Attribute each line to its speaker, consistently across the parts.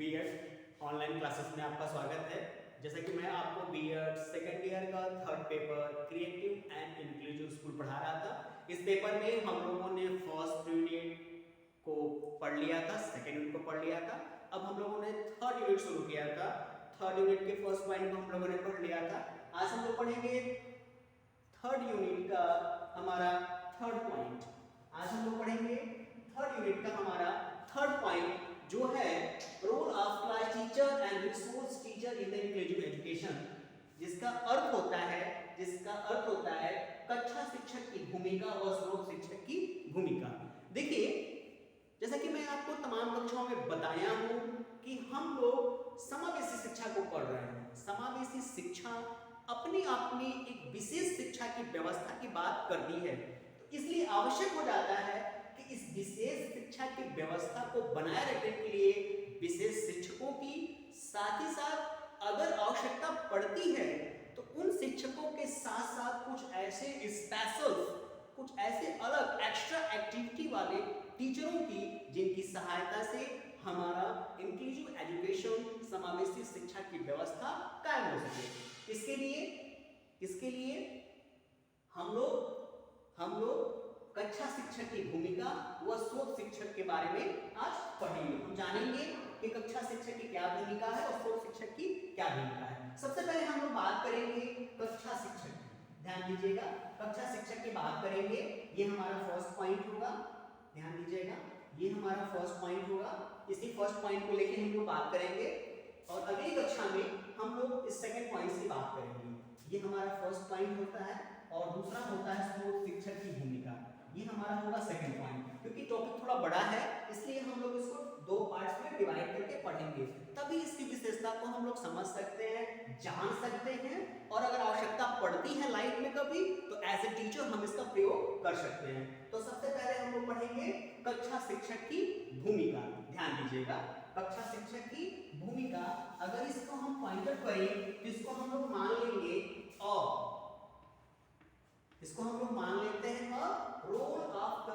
Speaker 1: BEd online classes में आपका स्वागत है। जैसा कि मैं आपको बीएड सेकेंड ईयर का third paper creative and inclusive school पढ़ा रहा था। इस पेपर में हम लोगों ने फर्स्ट यूनिट को पढ़ लिया था, सेकेंड यूनिट को पढ़ लिया था। अब हम लोगों ने थर्ड यूनिट शुरू किया था। थर्ड यूनिट के फर्स्ट पॉइंट को हम लोगों ने पढ़ लिया था। आज हम लोग पढ़ेंगे थर्ड यूनिट का हमारा थर्ड पॉइंट। आज हम लोग पढ़ेंगे थर्ड यूनिट का हमारा थर्ड पॉइंट जो है role of class teacher and resource teacher in the inclusive education, जिसका अर्थ होता है कक्षा शिक्षक की भूमिका और स्रोत शिक्षक की भूमिका। देखिए, जैसा कि मैं आपको तमाम कक्षाओं में बताया हूं कि हम लोग समावेशी शिक्षा को पढ़ रहे हैं। समावेशी शिक्षा अपनी एक विशेष शिक्षा की व्यवस्था की बात करती है, तो इसलिए आवश्यक हो जाता है कि इस विशेष शिक्षा की व्यवस्था को बनाए रखने के लिए विशेष शिक्षकों की साथ ही साथ अगर आवश्यकता पड़ती है तो उन शिक्षकों के साथ साथ कुछ ऐसे अलग एक्स्ट्रा एक्टिविटी वाले टीचरों की जिनकी सहायता से हमारा इंक्लूसिव एजुकेशन समावेशी शिक्षा की व्यवस्था कायम हो सके। इसके लिए हम लोग कक्षा शिक्षक की भूमिका व स्रोत शिक्षक के बारे में आज पढ़ेंगे। हम जानेंगे कि कक्षा शिक्षक की क्या भूमिका है और स्रोत शिक्षक की क्या भूमिका है। सबसे पहले हम लोग बात करेंगे कक्षा शिक्षक की। ध्यान दीजिएगा, कक्षा शिक्षक की बात करेंगे। ये हमारा फर्स्ट पॉइंट होगा। ध्यान दीजिएगा, ये हमारा फर्स्ट पॉइंट होगा। इसी फर्स्ट पॉइंट को लेकर हम लोग बात करेंगे और अगली कक्षा में हम लोग इस सेकंड पॉइंट की बात करेंगे। ये हमारा फर्स्ट पॉइंट होता है और दूसरा होता है स्रोत शिक्षक की भूमिका। ये हमारा होगा सेकंड पॉइंट। क्योंकि टॉपिक थोड़ा बड़ा है इसलिए हम लोग इसको दो पार्ट्स में डिवाइड करके पढ़ेंगे, तभी इसकी विशेषता को हम लोग समझ सकते हैं, जान सकते हैं और अगर आवश्यकता पड़ती है लाइफ में कभी तो एज ए टीचर हम इसका प्रयोग कर सकते हैं। तो सबसे पहले हम लोग पढ़ेंगे कक्षा शिक्षक की भूमिका। ध्यान दीजिएगा, कक्षा शिक्षक की भूमिका, अगर इसको हम पॉइंट आउट करें तो इसको हम लोग मान लेंगे और इसको हम लोग मान लेते हैं रोल ऑफ द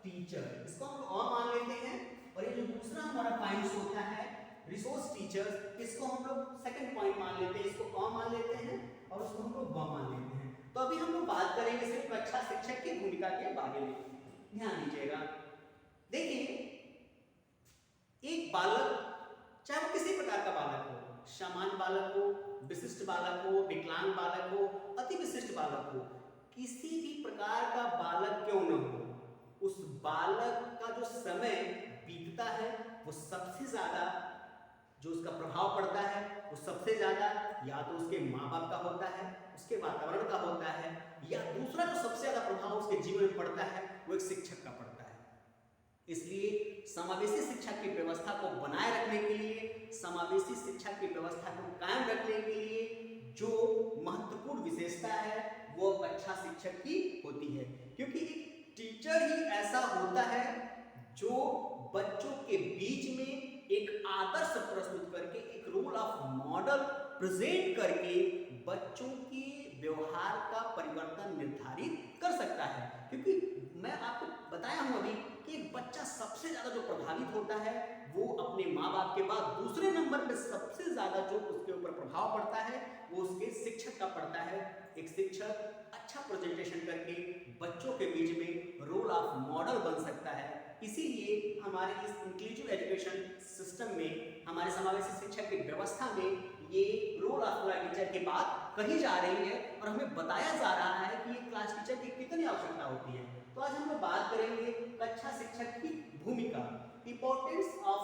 Speaker 1: टीचर। इसको हम लोग और मान लेते हैं और ये जो दूसरा हमारा पॉइंट होता है रिसोर्स टीचर्स, इसको हम लोग सेकंड पॉइंट मान लेते हैं। इसको और मान लेते हैं और उसको हम लोग ब मान लेते हैं। तो अभी हम लोग बात करेंगे सिर्फ कक्षा शिक्षक की भूमिका के बारे में। ध्यान दीजिएगा, देखिए एक बालक, चाहे वो किसी प्रकार का बालक हो, सामान्य बालक हो, विशिष्ट बालक हो, विकलांग बालक हो, अति विशिष्ट बालक हो, किसी भी प्रकार का बालक क्यों न हो, उस बालक का जो समय बीतता है वो सबसे ज्यादा जो उसका प्रभाव पड़ता है वो सबसे ज्यादा या तो उसके माँ बाप का होता है, उसके वातावरण का होता है, या दूसरा जो सबसे ज्यादा प्रभाव उसके जीवन में पड़ता है वो एक शिक्षक का पड़ता है। इसलिए समावेशी शिक्षा की व्यवस्था को बनाए रखने के लिए, समावेशी शिक्षा की व्यवस्था को कायम रखने के लिए जो महत्वपूर्ण विशेषता है वो कक्षा शिक्षक की होती है। क्योंकि एक टीचर ही ऐसा होता है जो बच्चों के बीच में एक आदर्श प्रस्तुत करके, एक रोल ऑफ मॉडल प्रेजेंट करके बच्चों के व्यवहार का परिवर्तन निर्धारित कर सकता है। क्योंकि मैं आपको बताया हूं अभी कि एक बच्चा सबसे ज्यादा जो प्रभावित होता है वो अपने माँ बाप के बाद दूसरे नंबर पे सबसे ज्यादा जो उसके ऊपर प्रभाव पड़ता है वो उसके शिक्षक का पड़ता है। एक शिक्षक अच्छा प्रेजेंटेशन करके बच्चों के बीच में रोल ऑफ मॉडल बन सकता है। इसीलिए हमारे इस इंक्लूसिव एजुकेशन सिस्टम में, हमारे समावेशी शिक्षा की व्यवस्था में ये रोल ऑफ क्लास टीचर की बात कही जा रही है और हमें बताया जा रहा है कि ये क्लास टीचर की कितनी आवश्यकता होती है। तो आज हम लोग बात करेंगे कक्षा शिक्षक की भूमिका, इंपॉर्टेंस ऑफ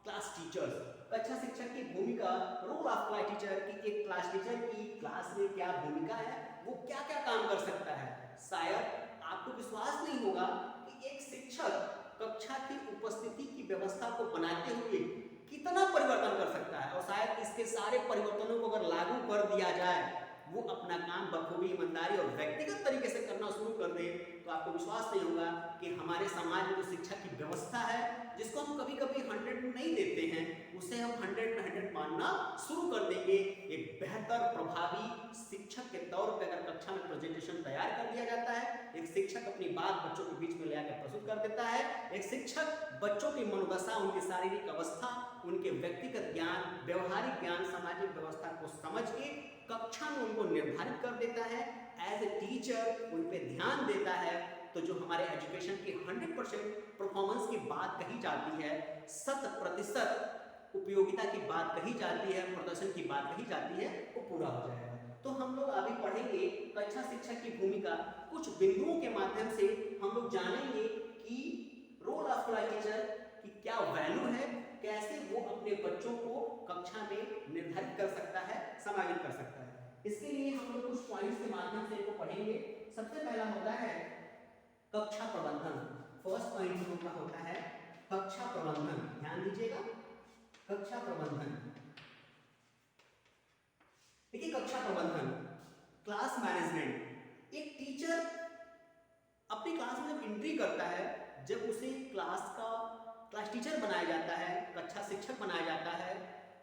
Speaker 1: क्लास टीचर्स। कक्षा शिक्षक की भूमिका, रोल ऑफ क्लास टीचर की, एक क्लास टीचर की क्लास में क्या भूमिका है, वो क्या क्या काम कर सकता है। शायद आपको विश्वास नहीं होगा कि एक शिक्षक कक्षा की उपस्थिति की व्यवस्था को बनाते हुए कितना परिवर्तन कर सकता है, और शायद इसके सारे परिवर्तनों को अगर लागू कर दिया जाए, वो अपना काम बखूबी, ईमानदारी और व्यक्तिगत तरीके से करना शुरू कर दे, तो आपको विश्वास नहीं होगा कि हमारे समाज में जो शिक्षा की व्यवस्था है, जिसको हम कभी कभी 100 नहीं देते हैं, उसे हम 100 में 100 मान मानना शुरू कर देंगे। एक बेहतर प्रभावी शिक्षक के तौर पे अगर कक्षा में प्रेजेंटेशन तैयार कर दिया जाता है, एक शिक्षक अपनी बात बच्चों के बीच में ले आकर प्रस्तुत कर देता है, एक शिक्षक बच्चों की मनोदशा, उनकी शारीरिक अवस्था, उनके व्यक्तिगत ज्ञान, व्यवहारिक ज्ञान, सामाजिक व्यवस्था को समझ के कक्षा में उनको निर्धारित कर देता है, एज ए टीचर उन पे ध्यान देता है, तो जो हमारे एजुकेशन की 100% परफॉर्मेंस की बात कही जाती है, 100% उपयोगिता की बात कही जाती है, प्रदर्शन की बात कही जाती है, वो पूरा हो जाएगा। तो हम लोग अभी पढ़ेंगे कक्षा शिक्षक की भूमिका, कुछ बिंदुओं के माध्यम से हम लोग जानेंगे कि रोल ऑफ टीचर की क्या वैल्यू है, कैसे वो अपने बच्चों को कक्षा में निर्धारित कर सकता है, समाहित कर सकता है। इसके लिए हम लोग कुछ पॉइंट्स के माध्यम से इनको पढ़ेंगे। सबसे पहला होता है कक्षा प्रबंधन। फर्स्ट पॉइंट हम लोग का होता है कक्षा प्रबंधन। ध्यान दीजिएगा, कक्षा प्रबंधन। देखिए कक्षा प्रबंधन, क्लास मैनेजमेंट। एक टीचर अपनी क्लास में जब एंट्री करता है, जब उसे क्लास टीचर बनाया जाता है, कक्षा शिक्षक बनाया जाता है,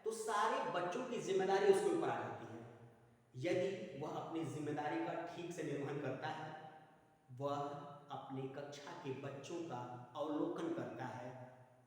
Speaker 1: तो सारे बच्चों की जिम्मेदारी उसके ऊपर आ जाती है। यदि वह अपनी जिम्मेदारी का ठीक से निर्वहन करता है, वह अपने कक्षा के बच्चों का अवलोकन करता है,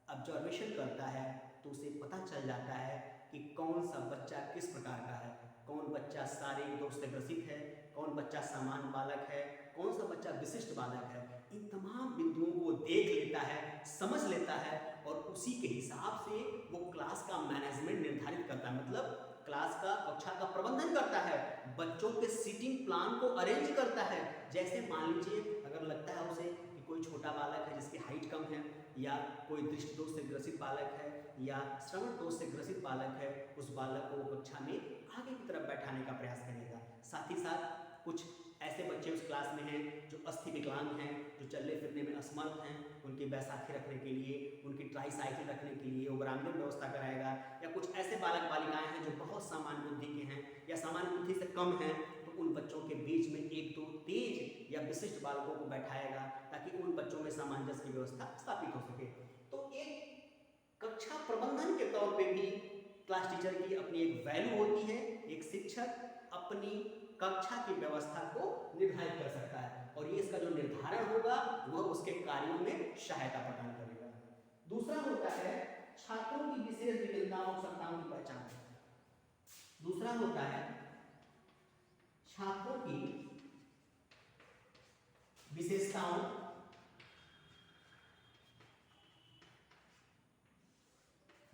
Speaker 1: ऑब्जर्वेशन करता है, तो उसे पता चल जाता है कि कौन सा बच्चा किस प्रकार का है, कौन बच्चा शारीरिक दोष से ग्रसित है, कौन बच्चा सामान्य बालक है, कौन सा बच्चा विशिष्ट बालक है। इन तमाम बिंदुओं को देख लेता है, समझ लेता है, और उसी के हिसाब से वो क्लास का मैनेजमेंट निर्धारित करता है, मतलब क्लास का, कक्षा का प्रबंधन करता है, बच्चों के सीटिंग प्लान को अरेंज करता है। जैसे मान लीजिए अगर लगता है उसे कि कोई छोटा बालक है जिसकी हाइट कम है, या कोई दृष्टि दोष से ग्रसित बालक है, या श्रवण दोष से ग्रसित बालक है, उस बालक को कक्षा में आगे की तरफ बैठाने का प्रयास करेगा। साथ ही साथ कुछ ऐसे बच्चे उस क्लास में हैं जो अस्थि विकलांग हैं, जो चलने फिरने में असमर्थ हैं, उनकी बैसाखी रखने के लिए, उनकी ट्राईसाइकिल रखने के लिए वो बरामदे में व्यवस्था कराएगा। या कुछ ऐसे बालक बालिकाएं हैं जो बहुत सामान्य बुद्धि के हैं या सामान्य बुद्धि से कम हैं, तो उन बच्चों के बीच में एक दो तेज या विशिष्ट बालकों को बैठाएगा, ताकि उन बच्चों में सामंजस्य की व्यवस्था स्थापित हो सके। तो एक कक्षा प्रबंधन के तौर पे भी क्लास टीचर की अपनी एक वैल्यू होती है। एक शिक्षक अपनी कक्षा की व्यवस्था को निर्धारित कर सकता है, और ये इसका जो निर्धारण होगा वह उसके कार्यों में सहायता प्रदान करेगा। दूसरा होता है छात्रों की विशेष विभिन्नताओं और क्षमताओं की पहचान। दूसरा होता है छात्रों की विशेषताओं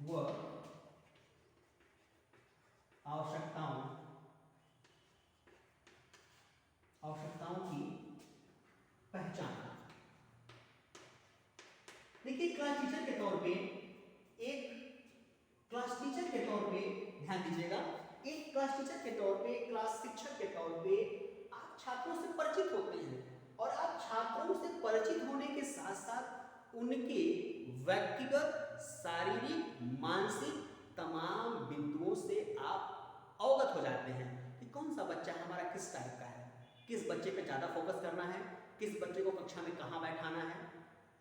Speaker 1: व आवश्यकताओं की पहचान। देखिए क्लास टीचर के तौर पे, एक क्लास टीचर के तौर पे ध्यान दीजिएगा, एक क्लास टीचर के तौर पे, क्लास शिक्षक के तौर पे आप छात्रों से परिचित होते हैं, और आप छात्रों से परिचित होने के साथ साथ उनके व्यक्तिगत, शारीरिक, मानसिक तमाम बिंदुओं से आप अवगत हो जाते हैं कि कौन सा बच्चा हमारा किस टाइप का है, किस बच्चे पे ज़्यादा फोकस करना है, किस बच्चे को कक्षा में कहाँ बैठाना है,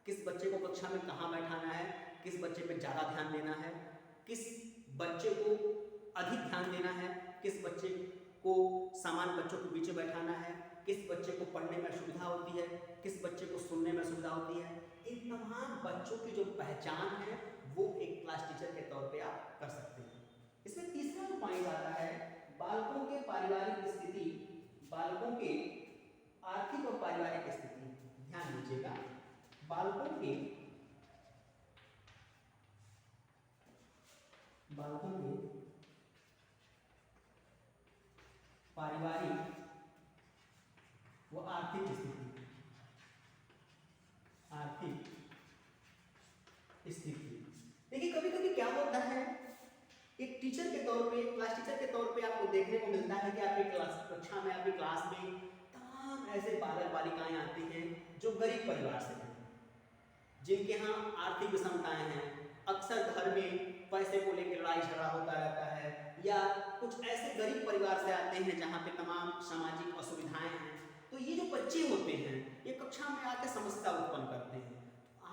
Speaker 1: किस बच्चे को कक्षा में कहाँ बैठाना है, किस बच्चे पे ज़्यादा ध्यान देना है, किस बच्चे को अधिक ध्यान देना है, किस बच्चे को सामान्य बच्चों के बीच में बैठाना है, किस बच्चे को पढ़ने में सुविधा होती है, किस बच्चे को सुनने में सुविधा होती है। इन तमाम बच्चों की जो पहचान है वो एक क्लास टीचर के तौर पे आप कर सकते हैं। इसमें तीसरा जो पॉइंट आता है बालकों के पारिवारिक स्थिति, बालकों के आर्थिक और पारिवारिक स्थिति। ध्यान दीजिएगा, बालकों के पारिवारिक व आर्थिक स्थिति, देखिए कभी कभी क्या होता है, एक टीचर के तौर पे, क्लास टीचर के तौर पे आपको देखने को मिलता है कि आपकी कक्षा में, आपकी क्लास में तमाम ऐसे बालक बालिकाएं आते हैं जो गरीब परिवार से हैं, जिनके यहाँ आर्थिक विषमताएं हैं, अक्सर घर में पैसे को लेकर लड़ाई झगड़ा होता रहता है, या कुछ ऐसे गरीब परिवार से आते हैं जहाँ पे तमाम सामाजिक असुविधाएं हैं। तो ये जो बच्चे होते हैं ये कक्षा में आकर समस्या उत्पन्न करते हैं।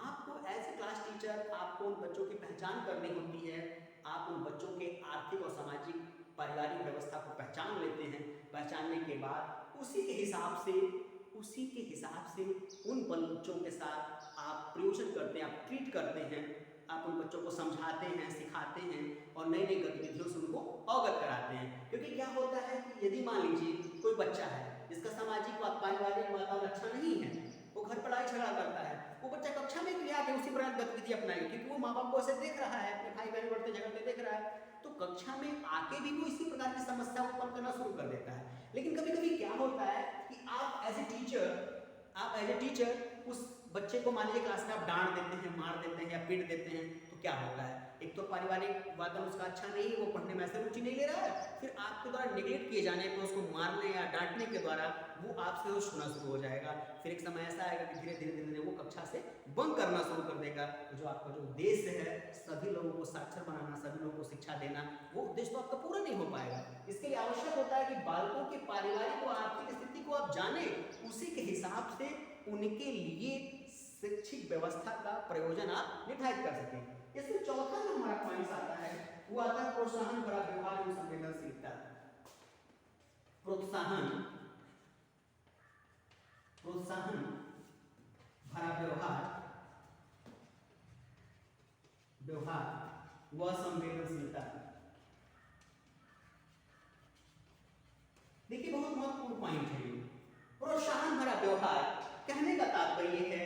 Speaker 1: आपको as a class teacher teacher आपको उन बच्चों की पहचान करनी होती है। आप उन बच्चों के आर्थिक और सामाजिक पारिवारिक व्यवस्था को पहचान लेते हैं। पहचानने के बाद उसी के हिसाब से उन बच्चों के साथ आप प्रयोजन करते हैं, आप ट्रीट करते हैं, आप उन बच्चों को समझाते हैं, सिखाते हैं और नई नई गतिविधियों से उनको अवगत कराते हैं। क्योंकि क्या होता है कि यदि मान लीजिए कोई बच्चा है जिसका सामाजिक व पारिवारिक वातावरण अच्छा नहीं है, वो घर पर लड़ाई झगड़ा करता है, वो बच्चा कक्षा में भी आके उसी प्रकार गतिविधि अपनाएगा क्योंकि वो माँ बाप को ऐसे देख रहा है, अपने भाई बहन बढ़ते झगड़ते देख रहा है, तो कक्षा में आके भी वो इसी प्रकार की समस्या उत्पन्न करना शुरू कर देता है। लेकिन कभी कभी क्या होता है कि आप एज ए टीचर उस बच्चे को मान लीजिए क्लास में आप डांट देते हैं, मार देते हैं या पीट देते हैं, तो क्या होता है, एक तो पारिवारिक वातावरण उसका अच्छा नहीं है, वो पढ़ने में ऐसे रुचि नहीं ले रहा है, फिर आपके द्वारा निगलेक्ट किए जाने पर उसको मारने या डांटने के द्वारा वो आपसे रोज सुनना शुरू हो जाएगा। फिर एक समय ऐसा आएगा कि धीरे धीरे वो कक्षा से बंक करना शुरू कर देगा। जो आपका जो उद्देश्य है सभी लोगों को साक्षर बनाना, सभी लोगों को शिक्षा देना, वो उद्देश्य तो आपका पूरा नहीं हो पाएगा। इसके लिए आवश्यक होता है कि बालकों की पारिवारिक और आर्थिक स्थिति को आप जाने, उसी के हिसाब से उनके लिए शैक्षिक व्यवस्था का प्रयोजन आप निर्धारित कर सकें। इसमें चौथा जो हमारा पॉइंट आता है वो आता है प्रोत्साहन भरा व्यवहार एवं संवेदनशीलता। प्रोत्साहन भरा व्यवहार व संवेदनशीलता। देखिए बहुत महत्वपूर्ण पॉइंट है ये। प्रोत्साहन भरा व्यवहार कहने का तात्पर्य है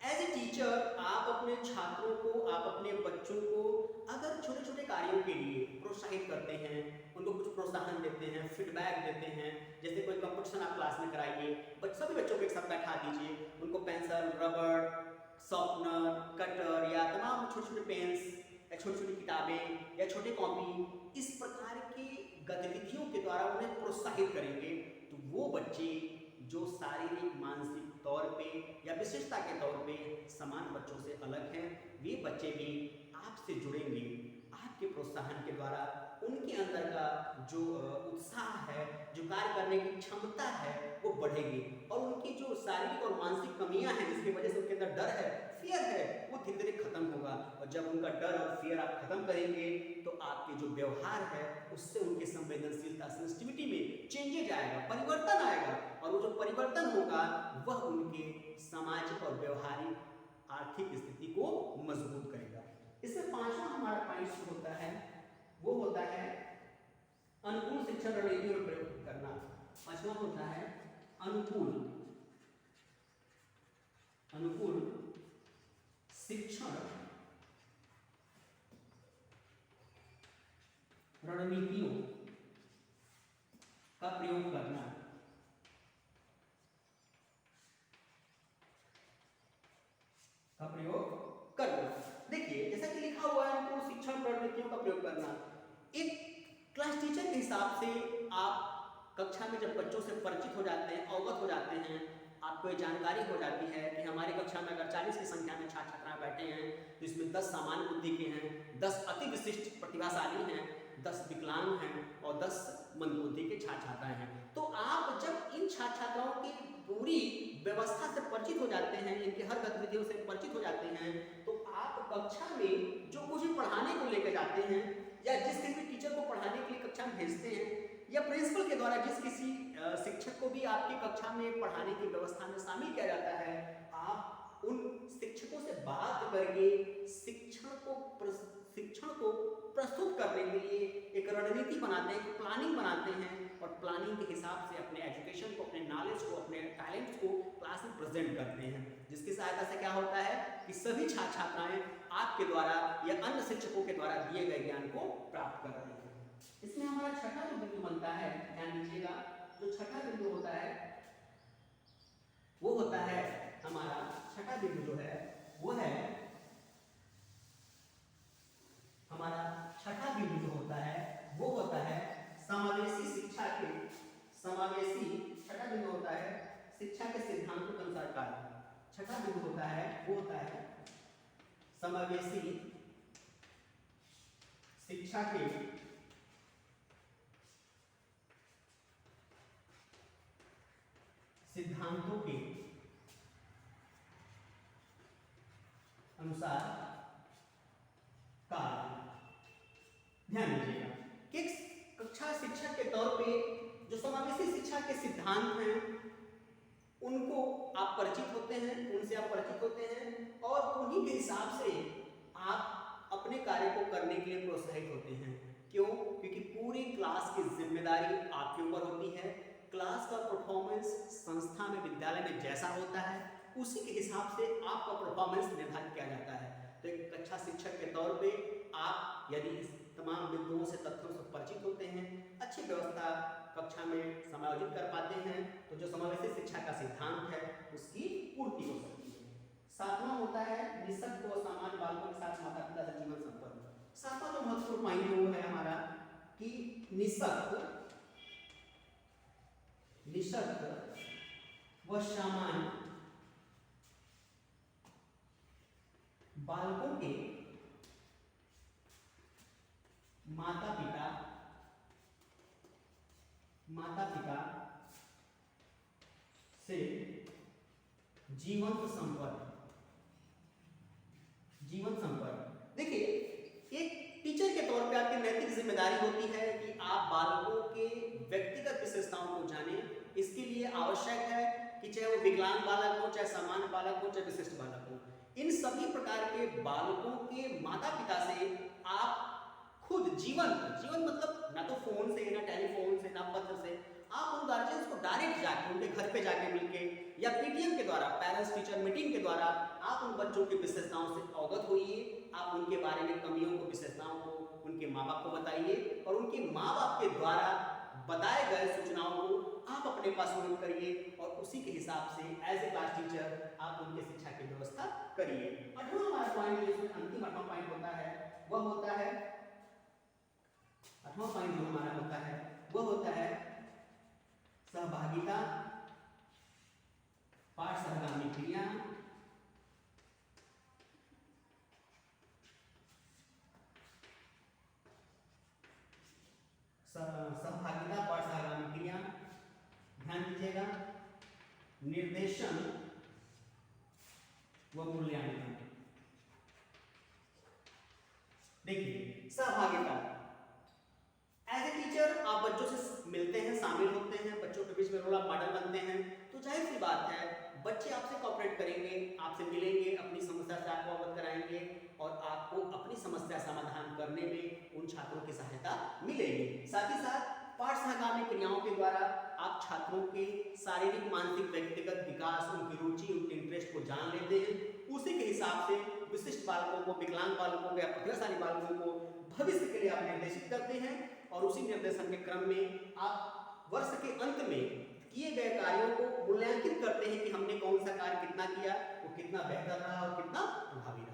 Speaker 1: एज ए टीचर आप अपने छात्रों को, आप अपने बच्चों को अगर छोटे छोटे कार्यों के लिए प्रोत्साहित करते हैं, उनको कुछ प्रोत्साहन देते हैं, फीडबैक देते हैं, जैसे कोई कंपटीशन आप क्लास में कराइए, सभी बच्चों को एक साथ बैठा दीजिए, उनको पेंसिल, रबड़, शार्पनर, कटर या तमाम छोटे छोटे पेन्स या छोटी छोटी किताबें या छोटे कॉपी, इस प्रकार की गतिविधियों के द्वारा उन्हें प्रोत्साहित करेंगे, तो वो बच्चे जो शारीरिक मानसिक तौर पे या विशेषता के तौर पे समान बच्चों से अलग हैं, वे बच्चे भी आपसे जुड़ेंगे। आपके प्रोत्साहन के द्वारा उनके अंदर का जो उत्साह है, जो कार्य करने की क्षमता है, वो बढ़ेगी और उनकी जो शारीरिक और मानसिक कमियां हैं जिसकी वजह से उनके अंदर डर है, फियर है, वो धीरे धीरे खत्म होगा। और जब उनका डर और फियर आप खत्म करेंगे तो आपके जो व्यवहार है उससे उनकी संवेदनशीलता, सेंसिटिविटी में चेंजेज आएगा, परिवर्तन आएगा और वो जो परिवर्तन होगा वह उनके सामाजिक और व्यवहारिक आर्थिक स्थिति को मजबूत करेगा। इसमें पांचवा हमारा पॉइंट होता है वो होता है अनुकूल शिक्षण रणनीति में प्रयोग करना। पांचवा होता है अनुकूल शिक्षण रणनीतियों का प्रयोग करना। देखिए जैसा कि लिखा हुआ है अनुकूल शिक्षण रणनीतियों का प्रयोग करना। एक क्लास टीचर के हिसाब से आप कक्षा में जब बच्चों से परिचित हो जाते हैं, अवगत हो जाते हैं, आपको ये जानकारी हो जाती है कि हमारी कक्षा में अगर 40 की संख्या में छात्र छात्राएं बैठे हैं तो इसमें 10 सामान्य बुद्धि के हैं, 10 अति विशिष्ट प्रतिभाशाली हैं, 10 विकलांग हैं और 10 मंदबुद्धि के छात्र छात्राएं हैं। तो आप जब इन छात्र छात्राओं की पूरी व्यवस्था से परिचित हो जाते हैं, इनके हर गतिविधियों से परिचित हो जाते हैं, तो आप कक्षा में जो कुछ पढ़ाने को लेकर जाते हैं या जिस किसी भी टीचर को पढ़ाने के लिए कक्षा में भेजते हैं या प्रिंसिपल के द्वारा जिस किसी शिक्षक को भी आपकी कक्षा में पढ़ाने की व्यवस्था में शामिल किया जाता है, आप उन शिक्षकों से बात करके शिक्षण को प्रस्तुत करने के लिए एक रणनीति बनाते हैं, एक प्लानिंग बनाते हैं और प्लानिंग के हिसाब से अपने एजुकेशन को, अपने नॉलेज को, अपने टैलेंट्स को क्लास में प्रेजेंट करते हैं, जिसकी सहायता से क्या होता है कि सभी छात्र छात्राएं आपके द्वारा या अन्य शिक्षकों के द्वारा दिए गए ज्ञान को प्राप्त कर रहे हैं। इसमें हमारा छठा जो बिंदु बनता है, ध्यान दीजिएगा, जो छठा बिंदु होता है वो होता है हमारा छठा बिंदु जो है वो है हमारा छठा बिंदु जो होता है वो होता है समावेशी शिक्षा के छठा बिंदु होता है शिक्षा के सिद्धांतों के अनुसार कार्य। छठा बिंदु होता है वो होता है समावेशी शिक्षा के सिद्धांतों के अनुसार ध्यान दीजिएगा कि कक्षा शिक्षक के तौर पे जो समावेशी शिक्षा के सिद्धांत हैं उनको आप परिचित होते हैं, उनसे आप परिचित होते हैं और उन्हीं के हिसाब से आप अपने कार्य को करने के लिए प्रोत्साहित होते हैं। क्यों? क्योंकि पूरी क्लास की जिम्मेदारी आपके ऊपर होती है। क्लास का परफॉर्मेंस संस्था में, विद्यालय में जैसा होता है उसी के हिसाब से आपका परफॉर्मेंस निर्धारित किया जाता है। तो एक कक्षा शिक्षक के तौर पे आप यदि इस तमाम बिंदुओं से, तथ्यों से परिचित होते हैं, अच्छी व्यवस्था कक्षा में समायोजित कर पाते हैं, तो जो समावेशी शिक्षा का सिद्धांत है उसकी पूर्ति हो सकती है। सातवां होता है निःशक्त व सामान्य बालकों के साथ माता पिता का जीवन संपन्न। सातवां जो महत्वपूर्ण पॉइंट वो है हमारा कि निःशक्त व सामान्य बालकों के माता पिता से जीवन संपर्क। देखिए, एक टीचर के तौर पे आपकी नैतिक जिम्मेदारी होती है कि आप बालकों के व्यक्तिगत विशेषताओं को जानें। इसके लिए आवश्यक है कि चाहे वो विकलांग बालक हो, चाहे सामान्य बालक हो, चाहे विशिष्ट बालक हो, इन सभी प्रकार के बालकों के माता पिता से आप खुद जीवन मतलब ना तो फोन से, ना टेलीफोन से, ना पत्र से, आप उन गार्जियंस को डायरेक्ट जाके उनके घर पे जाके मिलके या पीटीएम के द्वारा, पेरेंट्स टीचर मीटिंग के द्वारा आप उन बच्चों की विशेषताओं से अवगत होइए। आप उनके बारे में कमियों को, विशेषताओं को उनके माँ बाप को बताइए और उनके माँ बाप के द्वारा बताए गए सूचनाओं को आप अपने पास नोट करिए और उसी के हिसाब से एज ए क्लास टीचर आप उनके शिक्षा की व्यवस्था करिए। आठवां हमारा पॉइंट, जिसमें अंतिम आठवां पॉइंट होता है, वह होता है आठवां पॉइंट जो हमारा होता है वह होता है सहभागिता, पाठ सहगामी क्रिया, सहभागिता, पाठ सहगामी क्रिया। ध्यान दीजिएगा, निर्देशन व मूल्यांकन। देखिए, सहभागिता, एज ए टीचर आप बच्चों से मिलते हैं, शामिल होते हैं, बच्चों के बीच में रोल मॉडल बनते हैं, तो जाहिर सी बात है बच्चे आपसे कोऑपरेट करेंगे, आपसे मिलेंगे, अपनी समस्या से आपको अवगत कराएंगे और आपको अपनी समस्या समाधान करने में उन छात्रों की सहायता मिलेगी। साथ ही साथ पाठ सहगामी क्रियाओं के द्वारा आप छात्रों के शारीरिक, मानसिक, व्यक्तिगत विकास, उनकी रुचि, उनके इंटरेस्ट को जान लेते हैं। उसी के हिसाब से विशिष्ट बालकों को, विकलांग बालकों को या प्रतिभाशाली बालकों को भविष्य के लिए आप निर्देशित करते हैं और उसी निर्देशन के क्रम में आप वर्ष के अंत में किए गए कार्यों को मूल्यांकित करते हैं कि हमने कौन सा कार्य कितना किया, वो कितना बेहतर रहा और कितना प्रभावी